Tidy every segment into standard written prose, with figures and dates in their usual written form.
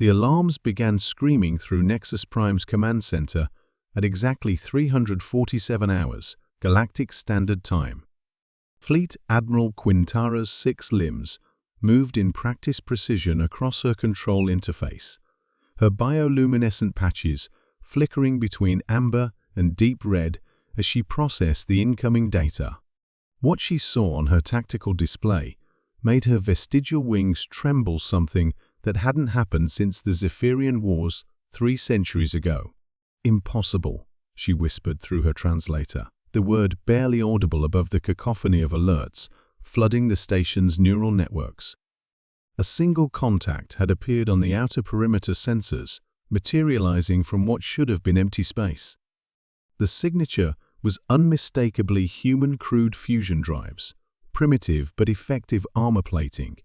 The alarms began screaming through Nexus Prime's command center at exactly 347 hours, Galactic Standard Time. Fleet Admiral Quintara's 6 limbs moved in practiced precision across her control interface, her bioluminescent patches flickering between amber and deep red as she processed the incoming data. What she saw on her tactical display made her vestigial wings tremble, something that hadn't happened since the Zephyrian Wars 3 centuries ago. "Impossible," she whispered through her translator, the word barely audible above the cacophony of alerts flooding the station's neural networks. A single contact had appeared on the outer perimeter sensors, materializing from what should have been empty space. The signature was unmistakably human-crewed fusion drives, primitive but effective armor plating,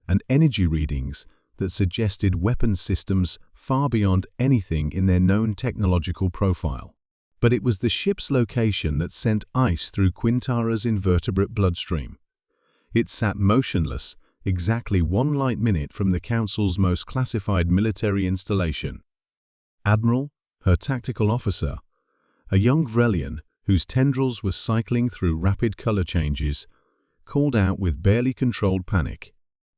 and energy readings that suggested weapons systems far beyond anything in their known technological profile. But it was the ship's location that sent ice through Quintara's invertebrate bloodstream. It sat motionless, exactly 1 light minute from the Council's most classified military installation. Admiral, her tactical officer, a young Vrelian whose tendrils were cycling through rapid color changes, called out with barely controlled panic.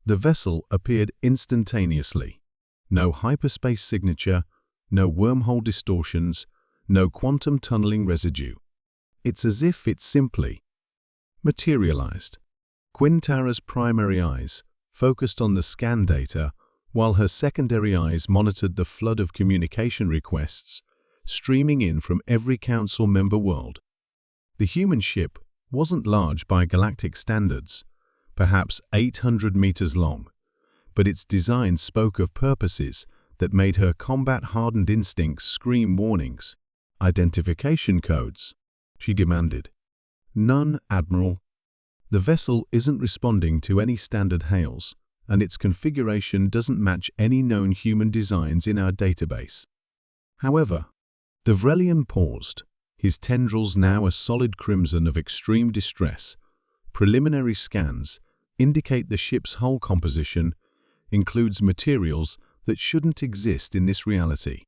The vessel appeared instantaneously. No hyperspace signature, no wormhole distortions, no quantum tunneling residue. It's as if it simply materialized. Quintara's primary eyes focused on the scan data, while her secondary eyes monitored the flood of communication requests streaming in from every Council member world. The human ship wasn't large by galactic standards, perhaps 800 meters long, but its design spoke of purposes that made her combat-hardened instincts scream warnings. "Identification codes," she demanded. "None, Admiral. The vessel isn't responding to any standard hails, and its configuration doesn't match any known human designs in our database." However, the Vrelian paused, his tendrils now a solid crimson of extreme distress. "Preliminary scans indicate the ship's hull composition includes materials that shouldn't exist in this reality."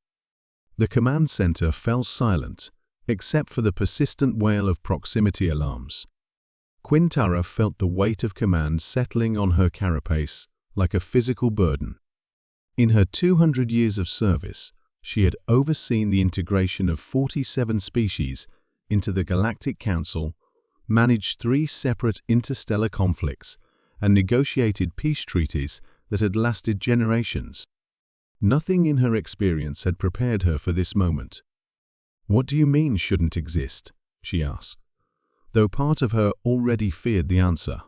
The command center fell silent, except for the persistent wail of proximity alarms. Quintara felt the weight of command settling on her carapace like a physical burden. In her 200 years of service, she had overseen the integration of 47 species into the Galactic Council, managed 3 separate interstellar conflicts, and negotiated peace treaties that had lasted generations. Nothing in her experience had prepared her for this moment. "What do you mean shouldn't exist?" she asked, though part of her already feared the answer.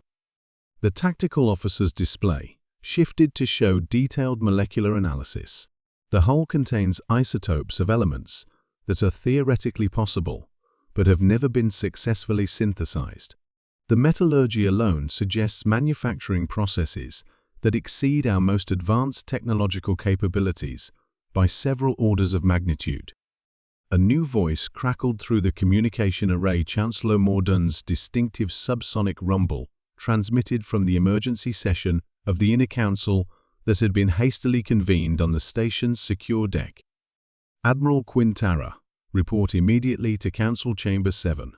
The tactical officer's display shifted to show detailed molecular analysis. The hull contains isotopes of elements that are theoretically possible, but have never been successfully synthesized. The metallurgy alone suggests manufacturing processes that exceed our most advanced technological capabilities by several orders of magnitude. A new voice crackled through the communication array. Chancellor Mordun's distinctive subsonic rumble transmitted from the emergency session of the Inner Council that had been hastily convened on the station's secure deck. "Admiral Quintara, report immediately to Council Chamber 7.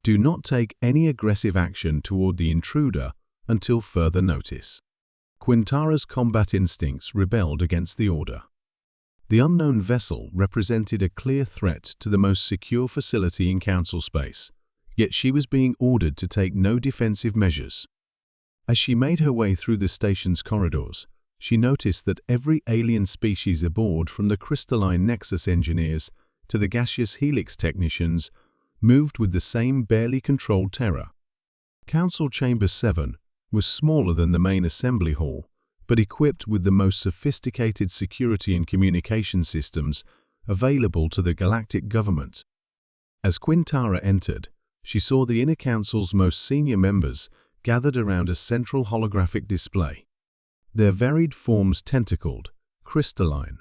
Do not take any aggressive action toward the intruder until further notice." Quintara's combat instincts rebelled against the order. The unknown vessel represented a clear threat to the most secure facility in Council space, yet she was being ordered to take no defensive measures. As she made her way through the station's corridors, she noticed that every alien species aboard, from the crystalline Nexus engineers to the gaseous Helix technicians, moved with the same barely controlled terror. Council Chamber 7 was smaller than the main assembly hall, but equipped with the most sophisticated security and communication systems available to the galactic government. As Quintara entered, she saw the Inner Council's most senior members gathered around a central holographic display. Their varied forms, tentacled, crystalline,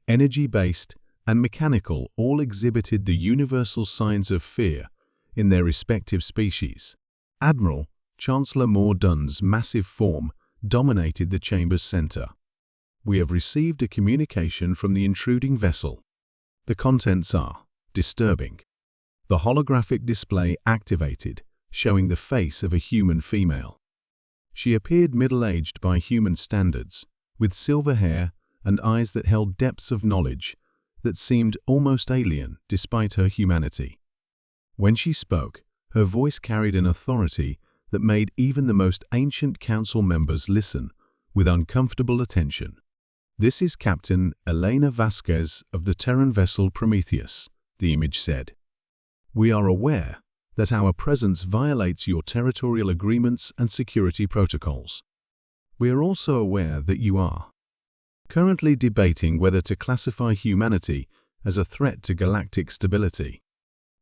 energy-based, and mechanical, all exhibited the universal signs of fear in their respective species. Admiral Chancellor Mordun's massive form dominated the chamber's center. we have received a communication from the intruding vessel. The contents are disturbing. The holographic display activated, showing the face of a human female. She appeared middle-aged by human standards, with silver hair and eyes that held depths of knowledge that seemed almost alien despite her humanity. When she spoke, her voice carried an authority that made even the most ancient council members listen with uncomfortable attention. "This is Captain Elena Vasquez of the Terran vessel Prometheus," the image said. "We are aware that our presence violates your territorial agreements and security protocols. We are also aware that you are currently debating whether to classify humanity as a threat to galactic stability."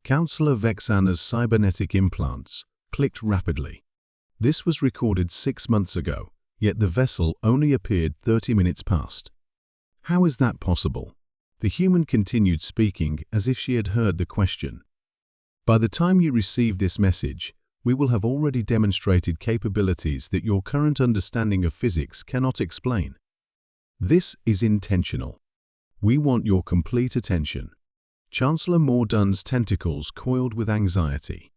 Counselor Vexana's cybernetic implants clicked rapidly. This was recorded 6 months ago, yet the vessel only appeared 30 minutes past. How is that possible? The human continued speaking as if she had heard the question. "By the time you receive this message, we will have already demonstrated capabilities that your current understanding of physics cannot explain. This is intentional. We want your complete attention." Chancellor Mordunn's tentacles coiled with anxiety.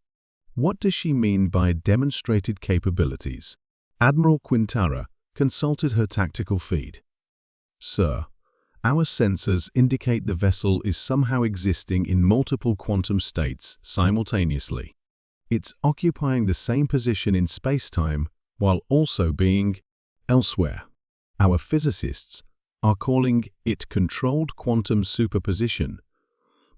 What does she mean by demonstrated capabilities? Admiral Quintara consulted her tactical feed. "Sir, our sensors indicate the vessel is somehow existing in multiple quantum states simultaneously. It's occupying the same position in space-time while also being elsewhere. Our physicists are calling it controlled quantum superposition,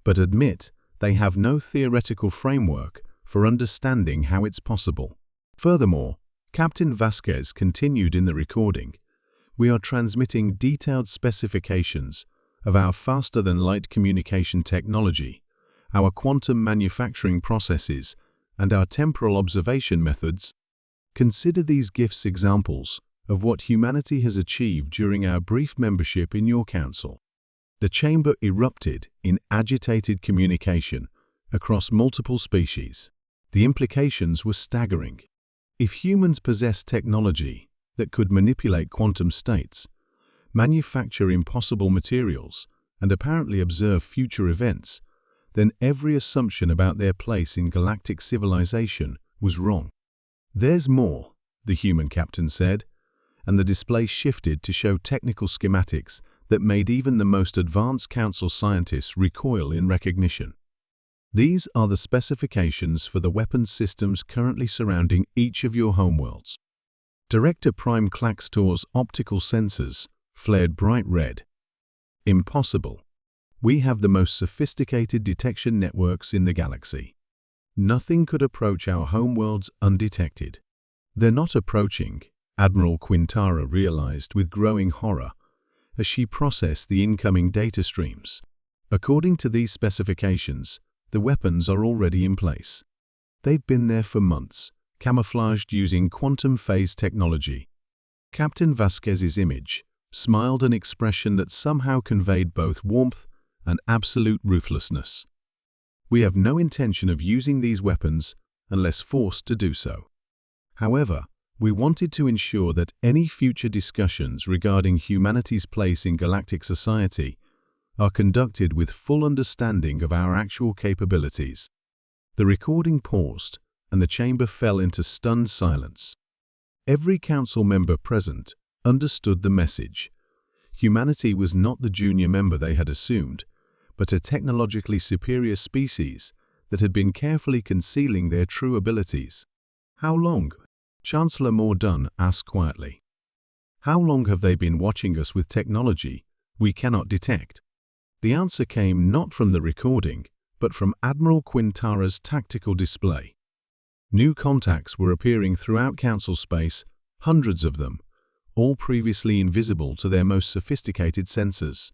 but admit they have no theoretical framework for understanding how it's possible." Furthermore, Captain Vasquez continued in the recording, "We are transmitting detailed specifications of our faster-than-light communication technology, our quantum manufacturing processes, and our temporal observation methods. Consider these gifts examples of what humanity has achieved during our brief membership in your council." The chamber erupted in agitated communication across multiple species. The implications were staggering. If humans possess technology that could manipulate quantum states, manufacture impossible materials, and apparently observe future events, then every assumption about their place in galactic civilization was wrong. "There's more," the human captain said, and the display shifted to show technical schematics that made even the most advanced council scientists recoil in recognition. "These are the specifications for the weapons systems currently surrounding each of your homeworlds." Director Prime Claxtor's optical sensors flared bright red. "Impossible. We have the most sophisticated detection networks in the galaxy. Nothing could approach our homeworlds undetected." "They're not approaching," Admiral Quintara realized with growing horror as she processed the incoming data streams. "According to these specifications, the weapons are already in place. They've been there for months, camouflaged using quantum phase technology." Captain Vasquez's image smiled an expression that somehow conveyed both warmth and absolute ruthlessness. "We have no intention of using these weapons unless forced to do so. However, we wanted to ensure that any future discussions regarding humanity's place in galactic society are conducted with full understanding of our actual capabilities." The recording paused, and the chamber fell into stunned silence. Every council member present understood the message. Humanity was not the junior member they had assumed, but a technologically superior species that had been carefully concealing their true abilities. "How long?" Chancellor Mordunn asked quietly. "How long have they been watching us with technology we cannot detect?" The answer came not from the recording, but from Admiral Quintara's tactical display. New contacts were appearing throughout Council space, hundreds of them, all previously invisible to their most sophisticated sensors.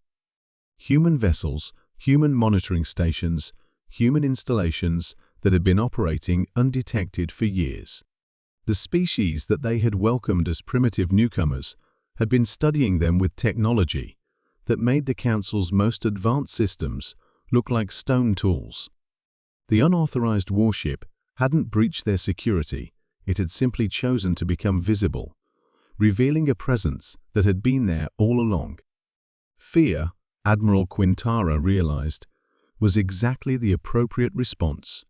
Human vessels, human monitoring stations, human installations that had been operating undetected for years. The species that they had welcomed as primitive newcomers had been studying them with technology that made the Council's most advanced systems look like stone tools. The unauthorized warship hadn't breached their security, it had simply chosen to become visible, revealing a presence that had been there all along. Fear, Admiral Quintara realized, was exactly the appropriate response.